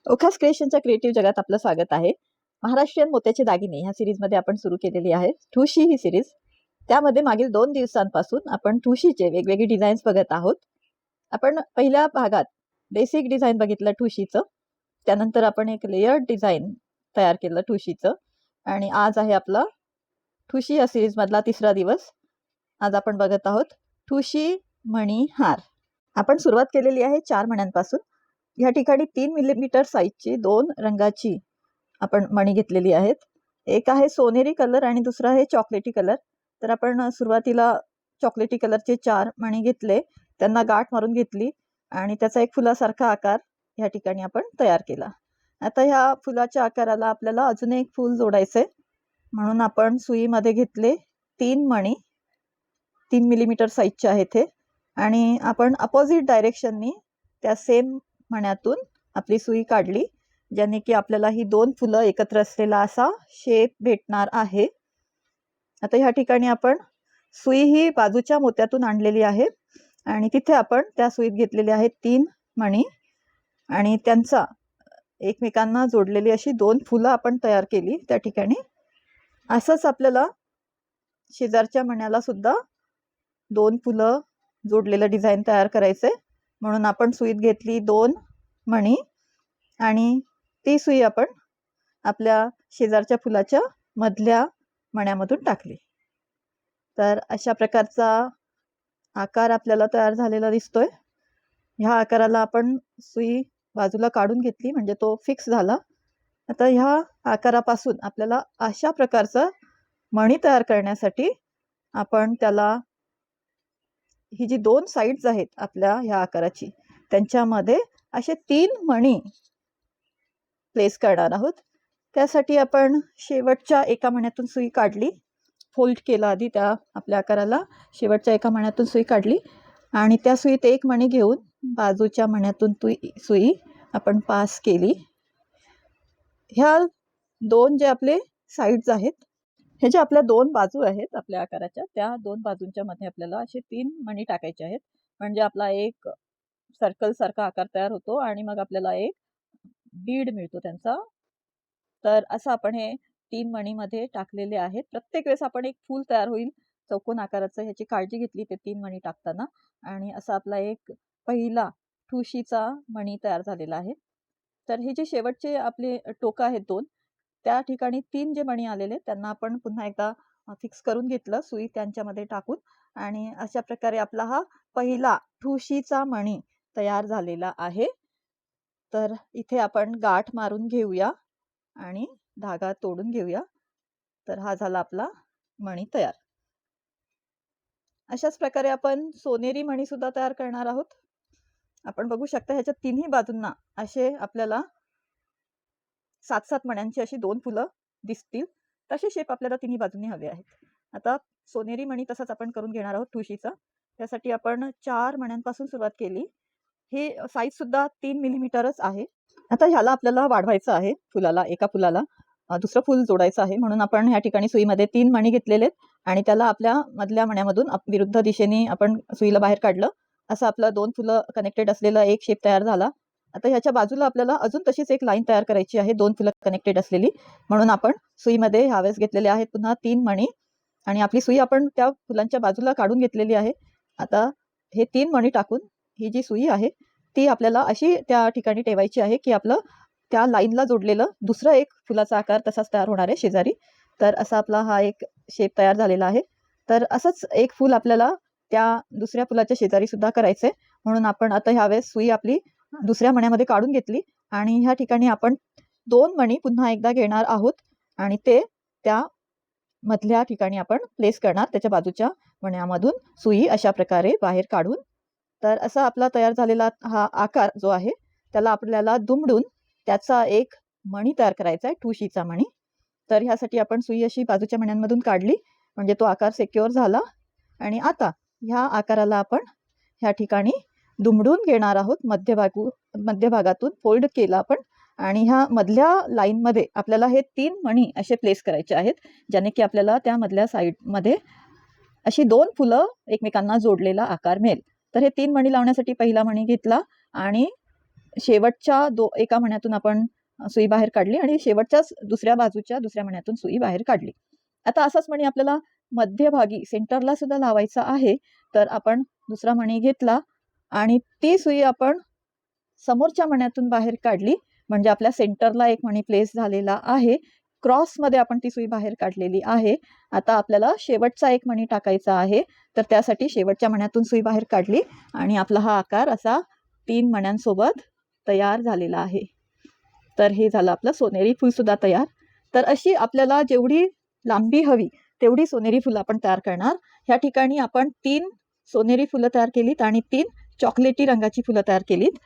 ओखास क्रिएशनच्या creative जगात आपलं स्वागत आहे. महाराष्ट्रीयन मोत्याचे दागिने ह्या सिरीजमध्ये आपण सुरू केलेली आहे ठुशी ही सिरीज. त्यामध्ये मागील 2 दिवसांपासून आपण ठुशीचे वेगवेगळे डिझाईन्स बघत आहोत. आपण पहिल्या भागात बेसिक डिझाईन बघितलं ठुशीचं. त्यानंतर आपण एक लेयर्ड डिझाईन तयार केलं ठुशीचं आणि आज आहे आपला ठुशी या सिरीजमधला 3रा दिवस. आज आपण बघत आहोत ठुशी मणी हार. आपण सुरुवात केलेली आहे 4 मण्यांपासून. या ठिकाणी 3 मिलीमीटर साईजची 2 रंगाची आपण मणी घेतलेली आहेत. एक आहे सोनेरी कलर आणि दुसरा आहे चॉकलेटी कलर. तर आपण सुरुवातीला चॉकलेटी कलरचे 4 मणी घेतले, त्यांना गाठ मारून घेतली आणि त्याचा एक फुलासारखा आकार या ठिकाणी आपण तयार केला. आता ह्या फुलाच्या आकाराला आपल्याला अजून एक फूल जोडायचे, म्हणून आपण सुईमध्ये घेतले 3 मणी. 3 मिलीमीटर साईजचे आहेत हे आणि आपण अपोजिट डायरेक्शननी त्या सेम मण्यातून आपली सुई काढली, ज्याने की आपल्याला ही 2 फुलं एकत्र असलेला असा शेप भेटणार आहे. आता ह्या ठिकाणी आपण सुई ही बाजूच्या मोत्यातून आणलेली आहे आणि तिथे आपण त्या सुईत घेतलेले आहेत 3 मणी आणि त्यांचा एकमेकांना जोडलेली अशी 2 फुलं आपण तयार केली त्या ठिकाणी. असंच आपल्याला शेजारच्या मण्याला सुद्धा 2 फुलं जोडलेलं डिझाईन तयार करायचंय, म्हणून आपण सुईत घेतली 2 मणी आणि ती सुई आपण आपल्या शेजारच्या फुलाच्या मधल्या मण्यामधून टाकली. तर अशा प्रकारचा आकार आपल्याला तयार झालेला दिसतोय. ह्या आकाराला आपण सुई बाजूला काढून घेतली म्हणजे तो फिक्स झाला. आता ह्या आकारापासून आपल्याला अशा प्रकारचा मणी तयार करण्यासाठी आपण त्याला ही जी 2 साइड्स आहेत आपल्या ह्या आकाराची, त्यांच्यामध्ये असे 3 मणी प्लेस करणार आहोत. त्यासाठी आपण शेवटच्या एका मण्यातून सुई काढली, फोल्ड केला आधी त्या आपल्या आकाराला, शेवटच्या एका मण्यातून सुई काढली आणि त्या सुईत एक मणी घेऊन बाजूच्या मण्यातून सुई आपण पास केली. ह्या 2 जे आपले साइड्स आहेत, हे जे आपल्या 2 बाजू आहेत आपल्या आकाराच्या, त्या 2 बाजूंच्या मध्ये आपल्याला असे 3 मणी टाकायचे आहेत, म्हणजे आपला एक सर्कल सारखा आकार तयार होतो आणि मग आपल्याला एक बीड मिळतो त्यांचा. तर असं आपण हे 3 मणीमध्ये टाकलेले आहेत. प्रत्येक वेळेस आपण एक फूल तयार होईल चौकोन आकाराचं, ह्याची काळजी घेतली ते 3 मणी टाकताना. आणि असा आपला एक पहिला ठुशीचा मणी तयार झालेला आहे. तर हे जे शेवटचे आपले टोकं आहेत 2, त्या ठिकाणी 3 जे मणी आलेले त्यांना आपण पुन्हा एकदा फिक्स करून घेतलं सुई त्यांच्यामध्ये टाकून आणि अशा प्रकारे आपला हा पहिला ठुशीचा मणी तयार झालेला आहे. तर इथे आपण गाठ मारून घेऊया आणि धागा तोडून घेऊया. तर हा झाला आपला मणी तयार. अशाच प्रकारे आपण सोनेरी मणी सुद्धा तयार करणार आहोत. आपण बघू शकता ह्याच्या 3ही बाजूंना असे आपल्याला 7-7 मण्यांची अशी 2 फुलं दिसतील. तसे शेप आपल्याला 3ही बाजूंनी हवे आहेत. आता सोनेरी मणी तसाच आपण करून घेणार आहोत ठुशीचा. त्यासाठी आपण 4 मण्यांपासून सुरुवात केली. हे साईज सुद्धा 3 मिलीमीटरच आहे. आता ह्याला आपल्याला वाढवायचं आहे फुलाला, एका फुलाला दुसरं फूल जोडायचं आहे, म्हणून आपण ह्या ठिकाणी सुईमध्ये 3 मणी घेतलेले आणि त्याला आपल्या मधल्या मण्यामधून विरुद्ध दिशेने आपण सुईला बाहेर काढलं. असं आपलं 2 फुलं कनेक्टेड असलेला एक शेप तयार झाला. आता ह्याच्या बाजूला आपल्याला अजून तशीच एक लाईन तयार करायची आहे 2 फुलं कनेक्टेड असलेली, म्हणून आपण सुईमध्ये ह्यावेळेस घेतलेले आहेत पुन्हा 3 मणी आणि आपली सुई आपण त्या फुलांच्या बाजूला काढून घेतलेली आहे. आता हे 3 मणी टाकून ही जी सुई आहे ती आपल्याला अशी त्या ठिकाणी ठेवायची आहे की आपलं त्या लाईनला जोडलेलं दुसरं एक फुलाचा आकार तसाच तयार होणार आहे शेजारी. तर असा आपला हा एक शेप तयार झालेला आहे. तर असंच एक फूल आपल्याला त्या दुसऱ्या फुलाच्या शेजारी सुद्धा करायचंय, म्हणून आपण आता ह्यावेळेस सुई आपली दुसऱ्या मण्यामध्ये काढून घेतली आणि ह्या ठिकाणी आपण 2 मणी पुन्हा एकदा घेणार आहोत आणि ते त्या मधल्या ठिकाणी आपण प्लेस करणार, त्याच्या बाजूच्या मण्यामधून सुई अशा प्रकारे बाहेर काढून. तर असा आपला तयार झालेला हा आकार जो आहे त्याला आपल्याला दुमडून त्याचा एक मणी तयार करायचा आहे, ठुशीचा मणी. तर ह्यासाठी आपण सुई अशी बाजूच्या मण्यांमधून काढली म्हणजे तो आकार सिक्युअर झाला आणि आता ह्या आकाराला आपण ह्या ठिकाणी दुमडून घेणार आहोत. मध्यभागातून फोल्ड केला आपण आणि ह्या मधल्या लाईनमध्ये आपल्याला हे 3 मणी असे प्लेस करायचे आहेत, ज्याने की आपल्याला त्या मधल्या साईडमध्ये अशी 2 फुलं एकमेकांना जोडलेला आकार मिळेल. तर हे 3 मणी लावण्यासाठी पहिला मणी घेतला आणि शेवटच्या एका मण्यातून आपण सुई बाहेर काढली आणि शेवटच्याच दुसऱ्या बाजूच्या दुसऱ्या मण्यातून सुई बाहेर काढली. आता असाच मणी आपल्याला मध्यभागी सेंटरला सुद्धा लावायचा आहे. तर आपण दुसरा मणी घेतला आणि ती सुई आपण समोरच्या मण्यातून बाहेर काढली, म्हणजे आपल्या सेंटरला एक मणी प्लेस झालेला आहे. क्रॉसमध्ये आपण ती सुई बाहेर काढलेली आहे. आता आपल्याला शेवटचा एक मणी टाकायचा आहे. तर त्यासाठी शेवटच्या मण्यातून सुई बाहेर काढली आणि आपला हा आकार असा 3 मण्यांसोबत तयार झालेला आहे. तर हे झालं आपलं सोनेरी फूलसुद्धा तयार. तर अशी आपल्याला जेवढी लांबी हवी तेवढी सोनेरी फुलं आपण तयार करणार. ह्या ठिकाणी आपण 3 सोनेरी फुलं तयार केलीत आणि 3 चॉकलेटी रंगाची फुलं तयार केलीत.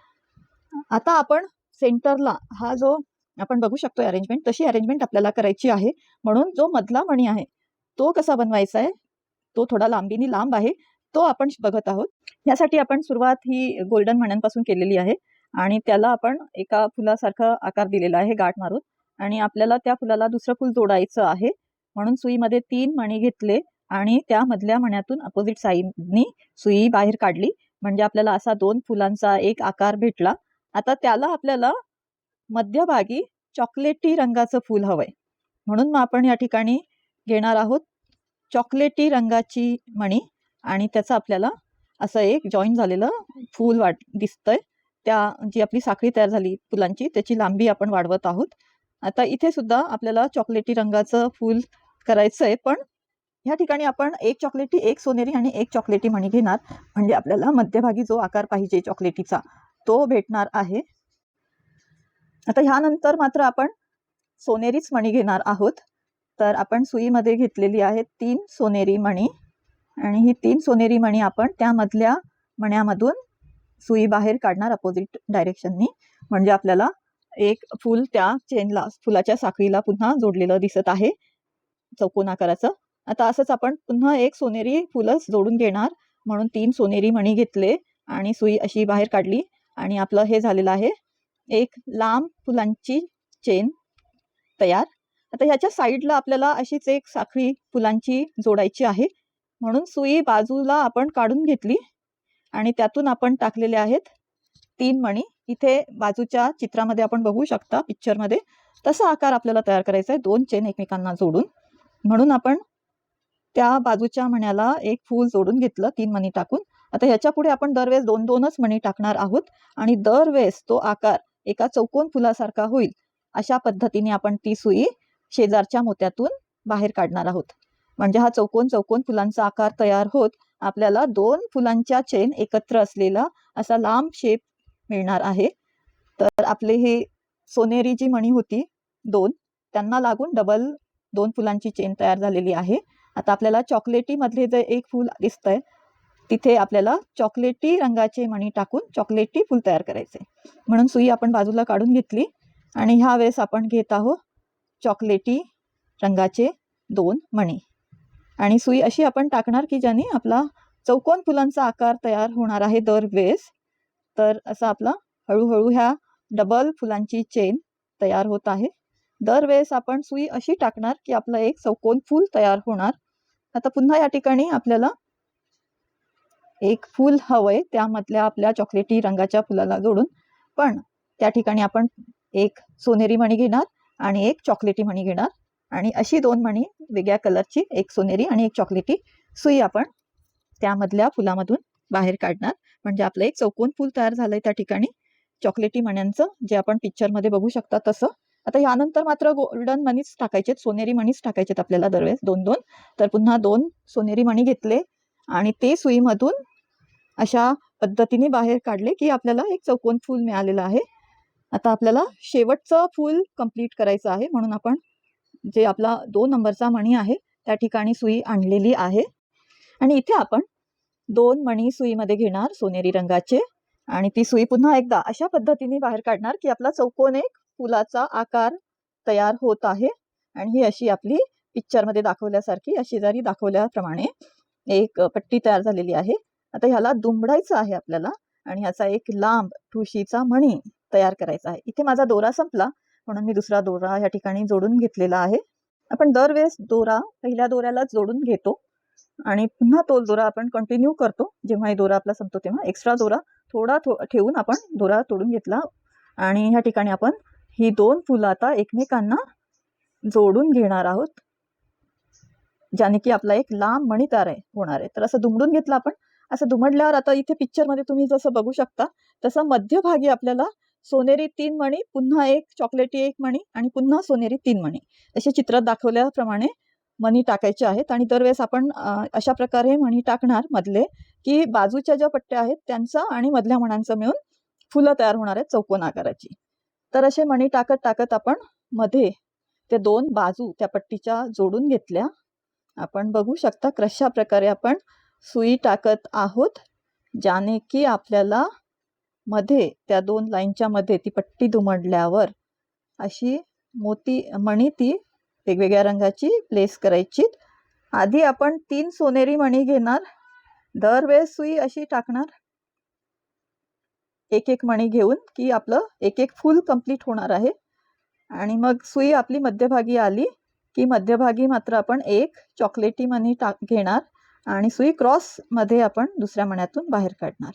आता आपण सेंटरला हा जो आपण बघू शकतो अरेंजमेंट, तशी अरेंजमेंट आपल्याला करायची आहे. म्हणून जो मधला मणी आहे तो कसा बनवायचा आहे, तो थोडा लांबीने लांब आहे, तो आपण बघत आहोत. यासाठी आपण सुरुवात ही गोल्डन मण्यांपासून केलेली आहे आणि त्याला आपण एका फुलासारखा आकार दिलेला आहे गाठ मारून, आणि आपल्याला त्या फुलाला दुसरं फूल जोडायचं आहे. म्हणून सुईमध्ये 3 मणी घेतले आणि त्या मधल्या मण्यातून अपोजिट साईडनी सुई बाहेर काढली, म्हणजे आपल्याला असा 2 फुलांचा एक आकार भेटला. आता त्याला आपल्याला मध्यभागी चॉकलेटी रंगाचं फूल हवंय, म्हणून मग आपण या ठिकाणी घेणार आहोत चॉकलेटी रंगाची मणी आणि त्याचं आपल्याला असं एक जॉईन झालेलं फूल दिसतंय. त्या जी आपली साखळी तयार झाली फुलांची त्याची लांबी आपण वाढवत आहोत. आता इथे सुद्धा आपल्याला चॉकलेटी रंगाचं फूल करायचंय, पण ह्या ठिकाणी आपण एक चॉकलेटी, एक सोनेरी आणि एक चॉकलेटी मणी घेणार, म्हणजे आपल्याला मध्यभागी जो आकार पाहिजे चॉकलेटीचा तो भेटणार आहे. आता ह्यानंतर मात्र आपण सोनेरीच मणी घेणार आहोत. तर आपण सुईमध्ये घेतलेली आहे 3 सोनेरी मणी आणि ही 3 सोनेरी मणी आपण त्यामधल्या मण्यामधून सुई बाहेर काढणार अपोजिट डायरेक्शननी, म्हणजे आपल्याला एक फूल त्या चेनला, फुलाच्या साखळीला पुन्हा जोडलेलं दिसत आहे चौकोन आकाराचं. आता असंच आपण पुन्हा एक सोनेरी फुलच जोडून घेणार, म्हणून 3 सोनेरी मणी घेतले आणि सुई अशी बाहेर काढली आणि आपलं हे झालेलं आहे एक लांब फुलांची चेन तयार. आता ह्याच्या साईडला आपल्याला अशीच एक साखळी फुलांची जोडायची आहे, म्हणून सुई बाजूला आपण काढून घेतली आणि त्यातून आपण टाकलेले आहेत 3 मणी. इथे बाजूच्या चित्रामध्ये आपण बघू शकता पिक्चरमध्ये तसा आकार आपल्याला तयार करायचा आहे 2 चेन एकमेकांना जोडून. म्हणून आपण त्या बाजूच्या मण्याला एक फूल जोडून घेतलं 3 मणी टाकून. आता ह्याच्या पुढे आपण दरवेळेस 2-2च मणी टाकणार आहोत आणि दरवेळेस तो आकार एका चौकोन फुलासारखा होईल अशा पद्धतीने आपण ती सुई शेजारच्या मोत्यातून बाहेर काढणार आहोत, म्हणजे हा चौकोन चौकोन फुलांचा आकार तयार होत आपल्याला 2 फुलांच्या चेन एकत्र असलेला असा लांब शेप मिळणार आहे. तर आपले हे सोनेरी जी मणी होती 2, त्यांना लागून डबल 2 फुलांची चेन तयार झालेली आहे. आता आपल्याला चॉकलेटी मधले जे एक फूल दिसतंय तिथे आपल्याला चॉकलेटी रंगाचे मणी टाकून चॉकलेटी फूल तयार करायचे, म्हणून सुई आपण बाजूला काढून घेतली आणि ह्या वेळेस आपण घेत आहोत चॉकलेटी रंगाचे 2 मणी आणि सुई अशी आपण टाकणार की ज्याने आपला चौकोन फुलांचा आकार तयार होणार आहे दरवेळेस. तर असा आपला हळूहळू ह्या डबल फुलांची चेन तयार होत आहे. दरवेळेस आपण सुई अशी टाकणार की आपलं एक चौकोन फूल तयार होणार. आता पुन्हा या ठिकाणी आपल्याला एक फूल हवंय त्यामधल्या आपल्या चॉकलेटी रंगाच्या फुलाला जोडून, पण त्या ठिकाणी आपण एक सोनेरी मणी घेणार आणि एक चॉकलेटी मणी घेणार आणि अशी 2 मणी वेगळ्या कलरची, एक सोनेरी आणि एक चॉकलेटी सुई आपण त्यामधल्या फुलामधून बाहेर काढणार, म्हणजे आपलं एक चौकोन फूल तयार झालंय त्या ठिकाणी चॉकलेटी मण्यांचं, जे आपण पिक्चरमध्ये बघू शकता तसं. आता यानंतर मात्र गोल्डन मनीच टाकायचेत, सोनेरी मणीच टाकायचेत आपल्याला दरवेळेस 2-2. तर पुन्हा 2 सोनेरी मणी घेतले आणि ते सुईमधून अशा पद्धतीने बाहेर काढले की आपल्याला एक चौकोन फूल मिळालेलं आहे. आता आपल्याला शेवटचं फूल कंप्लीट करायचं आहे, म्हणून आपण जे आपला 2 नंबरचा मणी आहे त्या ठिकाणी सुई आणलेली आहे आणि इथे आपण 2 मणी सुईमध्ये घेणार सोनेरी रंगाचे आणि ती सुई पुन्हा एकदा अशा पद्धतीने बाहेर काढणार की आपला चौकोन एक फुलाचा आकार तयार होत आहे आणि ही अशी आपली पिक्चरमध्ये दाखवल्यासारखी, अशी जरी दाखवल्याप्रमाणे एक पट्टी तयार झालेली आहे. आता ह्याला दुमडायचं आहे आपल्याला आणि ह्याचा एक लांब ठुशीचा मणी तयार करायचा आहे. इथे माझा दोरा संपला म्हणून मी दुसरा दोरा या ठिकाणी जोडून घेतलेला आहे. आपण दरवेळेस दोरा पहिल्या दोऱ्यालाच जोडून घेतो आणि पुन्हा तो दोरा आपण कंटिन्यू करतो. जेव्हा हे दोरा आपला संपतो तेव्हा एक्स्ट्रा दोरा थोडा ठेवून आपण दोरा तोडून घेतला आणि ह्या ठिकाणी आपण ही दोन फुलं आता एकमेकांना जोडून घेणार आहोत, ज्याने की आपला एक लांब मणी तयार होणार आहे. तर असं दुमडून घेतलं आपण. असं दुमडल्यावर आता इथे पिक्चरमध्ये तुम्ही जसं बघू शकता तसं मध्यभागी आपल्याला सोनेरी 3 मणी, पुन्हा एक चॉकलेटी 1 मणी आणि पुन्हा सोनेरी 3 मणी असे चित्रात दाखवल्याप्रमाणे मणी टाकायचे आहेत. आणि दरवेळेस आपण अशा प्रकारे मणी टाकणार मधले, की बाजूच्या ज्या पट्ट्या आहेत त्यांचा आणि मधल्या मण्यांचं मिळून फुलं तयार होणार आहेत चौकोन आकाराची. तर असे मणी टाकत टाकत आपण मध्ये ते दोन बाजू त्या पट्टीच्या जोडून घेतल्या. आपण बघू शकता कशा प्रकारे आपण सुई टाकत आहोत, ज्याने की आपल्याला मध्ये त्या दोन लाईनच्या मध्ये ती पट्टी दुमडल्यावर अशी मणी ती वेगवेगळ्या रंगाची प्लेस करायची. आधी आपण 3 सोनेरी मणी घेणार, दरवेळेस सुई अशी टाकणार एक एक मणी घेऊन, की आपलं एक एक फुल कंप्लीट होणार आहे. आणि मग सुई आपली मध्यभागी आली की मध्यभागी मात्र आपण एक चॉकलेटी मणी घेणार आणि सुई क्रॉस मध्ये आपण दुसऱ्या मण्यातून बाहेर काढणार.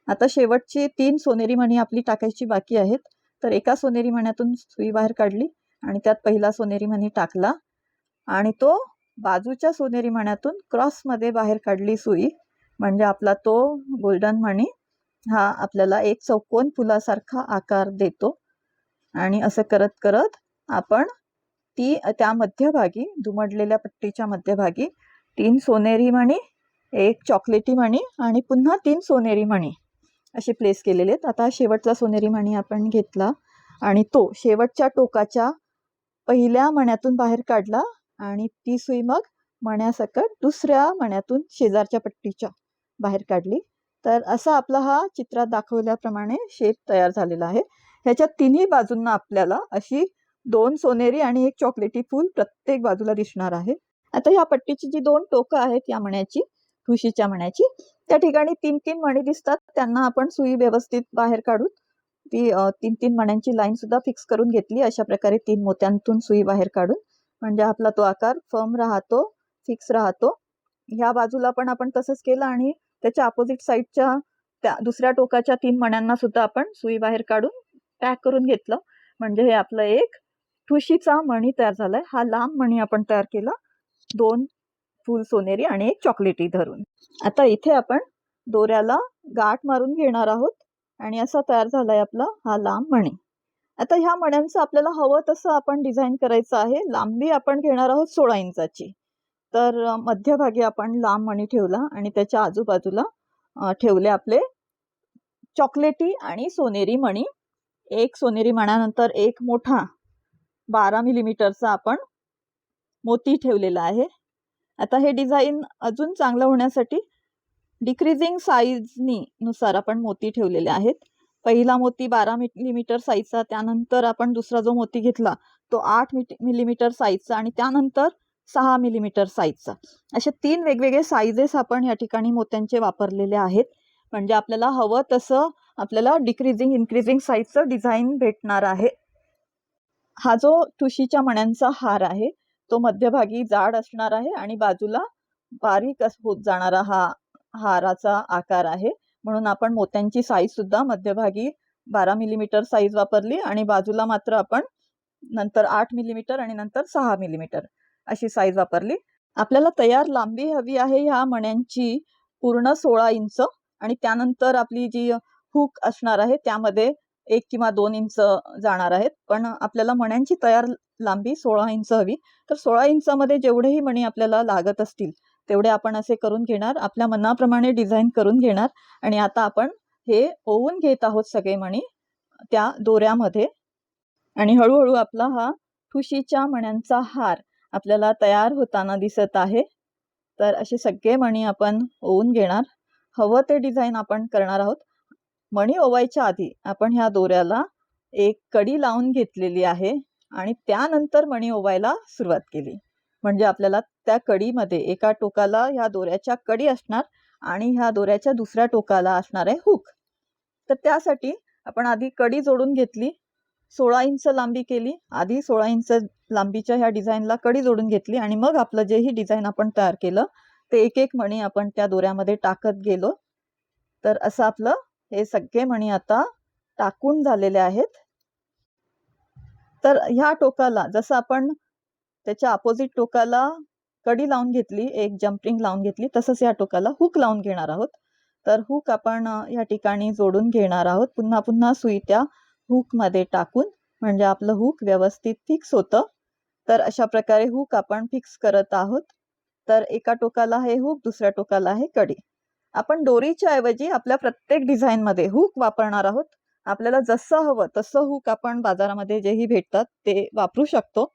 आता शेवटची 3 सोनेरी मणी आपली टाकायची बाकी आहेत. तर एका सोनेरी मण्यातून सुई बाहेर काढली आणि त्यात पहिला सोनेरी मणी टाकला आणि तो बाजूच्या सोनेरी मण्यातून क्रॉस मध्ये बाहेर काढली सुई, म्हणजे आपला तो गोल्डन मणी हा आपल्याला एक चौकोन फुलासारखा आकार देतो. आणि असं करत करत आपण त्या मध्यभागी दुमडलेल्या पट्टीच्या मध्यभागी 3 सोनेरी मणी, एक चॉकलेटी मणी आणि पुन्हा 3 सोनेरी मणी असे प्लेस केलेले आहेत. आता शेवटचा सोनेरी मणी आपण घेतला आणि तो शेवटच्या टोकाच्या पहिल्या मण्यातून बाहेर काढला आणि ती सुई मग मण्यासकट दुसऱ्या मण्यातून शेजारच्या पट्टीच्या बाहेर काढली. तर असा आपला हा चित्रात दाखवल्याप्रमाणे शेप तयार झालेला आहे. ह्याच्या तिन्ही बाजूंना आपल्याला अशी 2 सोनेरी आणि एक चॉकलेटी फूल प्रत्येक बाजूला दिसणार आहे. आता या पट्टीची जी 2 टोकं आहेत या मण्याची, ठुशीच्या मण्याची, त्या ठिकाणी 3-3 मणी दिसतात. त्यांना आपण सुई व्यवस्थित बाहेर काढून ती 3-3 मण्यांची लाईन सुद्धा फिक्स करून घेतली. अशा प्रकारे 3 मोत्यांतून सुई बाहेर काढून, म्हणजे आपला तो आकार फर्म राहतो, फिक्स राहतो. ह्या बाजूला पण आपण तसंच केलं आणि त्याच्या अपोजिट साईडच्या त्या दुसऱ्या टोकाच्या 3 मण्यांना सुद्धा आपण सुई बाहेर काढून पॅक करून घेतलं, म्हणजे हे आपलं एक ठुशीचा मणी तयार झालाय. हा लांब मणी आपण तयार केला 2 फुल सोनेरी आणि एक चॉकलेटी धरून. आता इथे आपण दोऱ्याला गाठ मारून घेणार आहोत आणि असा तयार झालाय आपला हा लांब मणी. आता ह्या मण्यांचं आपल्याला हवं तसं आपण डिझाईन करायचं आहे. लांबी आपण घेणार आहोत 16 इंचाची. तर मध्यभागी आपण लांब मणी ठेवला आणि त्याच्या आजूबाजूला ठेवले आपले चॉकलेटी आणि सोनेरी मणी. एक सोनेरी मण्यानंतर एक मोठा 12 मिलीमीटरचा आपण मोती ठेवलेला आहे. आता हे डिझाईन अजून चांगलं होण्यासाठी डिक्रीजिंग साईजनी नुसार आपण मोती ठेवलेले आहेत. पहिला मोती 12 मिलीमीटर साईजचा, त्यानंतर आपण दुसरा जो मोती घेतला तो 8 मिलीमीटर साईजचा आणि त्यानंतर 6 मिलीमीटर साईजचा. असे 3 वेगवेगळे साईजेस आपण या ठिकाणी मोत्यांचे वापरलेले आहेत, म्हणजे आपल्याला हवं तसं आपल्याला डिक्रीजिंग इन्क्रीजिंग साईजचं डिझाईन भेटणार आहे. हा जो ठुशीच्या मण्यांचा हार आहे तो मध्यभागी जाड असणार आहे आणि बाजूला बारीक होत जाणारा हा हाराचा आकार आहे. म्हणून आपण मोत्यांची साईज सुद्धा मध्यभागी 12 मिलीमीटर साईज वापरली आणि बाजूला मात्र आपण नंतर 8 मिलीमीटर आणि नंतर 6 मिलीमीटर अशी साईज वापरली. आपल्याला तयार लांबी हवी आहे ह्या मण्यांची पूर्ण 16 इंच आणि त्यानंतर आपली जी हुक असणार आहे त्यामध्ये 1 किंवा 2 इंच जाणार आहेत. पण आपल्याला मण्यांची तयार लांबी 16 इंच हवी. तर 16 इंचामध्ये जेवढेही मणी आपल्याला लागत असतील तेवढे आपण असे करून घेणार, आपल्या मनाप्रमाणे डिझाईन करून घेणार. आणि आता आपण हे ओवून घेत आहोत सगळे मणी त्या दोऱ्यामध्ये आणि हळूहळू आपला हा ठुशीच्या मण्यांचा हार आपल्याला तयार होताना दिसत आहे. तर असे सगळे मणी आपण ओवून घेणार. हवं ते डिझाईन आपण करणार आहोत. मणी ओवायच्या आधी आपण ह्या दोऱ्याला एक कडी लावून घेतलेली आहे आणि त्यानंतर मणी ओवायला सुरुवात केली, म्हणजे आपल्याला त्या कडीमध्ये एका टोकाला ह्या दोऱ्याच्या कडी असणार आणि ह्या दोऱ्याच्या दुसऱ्या टोकाला असणार आहे हुक. तर त्यासाठी आपण आधी कडी जोडून घेतली, 16 इंच लांबी केली. आधी 16 इंच लांबीच्या ह्या डिझाईनला कडी जोडून घेतली आणि मग आपलं जेही डिझाईन आपण तयार केलं ते एक एक मणी आपण त्या दोऱ्यामध्ये टाकत गेलो. तर असं आपलं हे सगळे मणी आता टाकून झालेले आहेत. तर ह्या टोकाला जसं आपण त्याच्या अपोजिट टोकाला कडी लावून घेतली, एक जम्पिंग लावून घेतली, तसंच या टोकाला हुक लावून घेणार आहोत. तर हुक आपण या ठिकाणी जोडून घेणार आहोत. पुन्हा पुन्हा सुई त्या हुकमध्ये टाकून, म्हणजे आपलं हुक व्यवस्थित फिक्स होतं. तर अशा प्रकारे हुक आपण फिक्स करत आहोत. तर एका टोकाला आहे हुक, दुसऱ्या टोकाला आहे कडी. आपण दोरीच्या ऐवजी आपल्या प्रत्येक डिझाईनमध्ये हुक वापरणार आहोत. आपल्याला जसं हवं तसं हुक आपण बाजारामध्ये जेही भेटतात ते वापरू शकतो.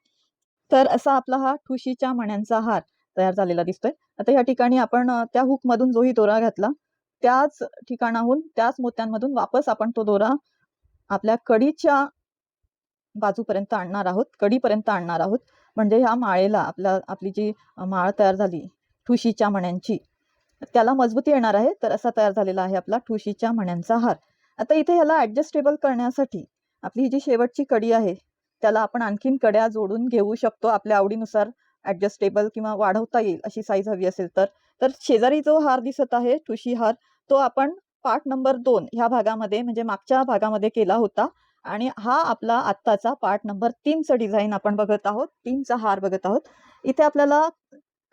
तर असा आपला हा ठुशीच्या मण्यांचा हार तयार झालेला दिसतोय. आता या ठिकाणी आपण त्या हुकमधून जोही दोरा घातला त्याच ठिकाणाहून, त्याच मोत्यांमधून वापस आपण तो दोरा आपल्या कडीच्या बाजूपर्यंत आणणार आहोत, कडीपर्यंत आणणार आहोत. म्हणजे ह्या माळेला आपली जी माळ तयार झाली ठुशीच्या मण्यांची, त्याला मजबूती येणार आहे. तर असा तयार झालेला आहे आपला ठुशीच्या मण्यांचा हार. आता इथे ह्याला ॲडजस्टेबल करण्यासाठी आपली ही जी शेवटची कडी आहे त्याला आपण आणखीन कड्या जोडून घेऊ शकतो आपल्या आवडीनुसार. ॲडजस्टेबल किंवा वाढवता येईल अशी साईज हवी असेल तर. तर शेजारी जो हार दिसत आहे ठुशी हार, तो आपण पार्ट नंबर 2 ह्या भागामध्ये, म्हणजे मागच्या भागामध्ये केला होता. आणि हा आपला आत्ताचा पार्ट नंबर 3चं डिझाईन आपण बघत आहोत, 3चा हार बघत आहोत. इथे आपल्याला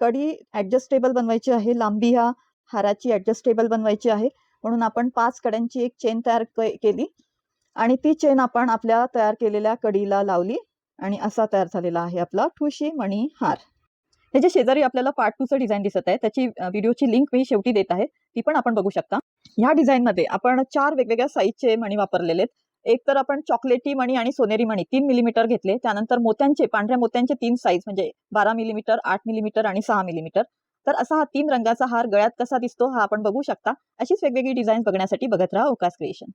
कडी ॲडजस्टेबल बनवायची आहे, लांबी ह्या हाराची ॲडजस्टेबल बनवायची आहे. म्हणून आपण 5 कड्यांची एक चेन तयार केली आणि ती चेन आपण आपल्या तयार केलेल्या कडीला लावली आणि असा तयार झालेला आहे आपला ठुशी मणी हार. ह्याच्या शेजारी आपल्याला पार्ट 2चं डिझाईन दिसत आहे. त्याची व्हिडिओची लिंक मी शेवटी देत आहे, ती पण आपण बघू शकता. ह्या डिझाईनमध्ये आपण 4 वेगवेगळ्या साईजचे मणी वापरलेले आहेत. एक तर आपण चॉकलेटी मणी आणि सोनेरी मणी 3 मिलीमीटर घेतले. त्यानंतर मोत्यांचे, पांढऱ्या मोत्यांचे 3 साईज, म्हणजे 12 मिलीमीटर, 8 मिलीमीटर आणि 6 मिलीमीटर. तर असा हा 3 रंगाचा हार गळ्यात कसा दिसतो हा आपण बघू शकता. अशीच वेगवेगळी डिझाईन बघण्यासाठी बघत राहा ओकास क्रिएशन.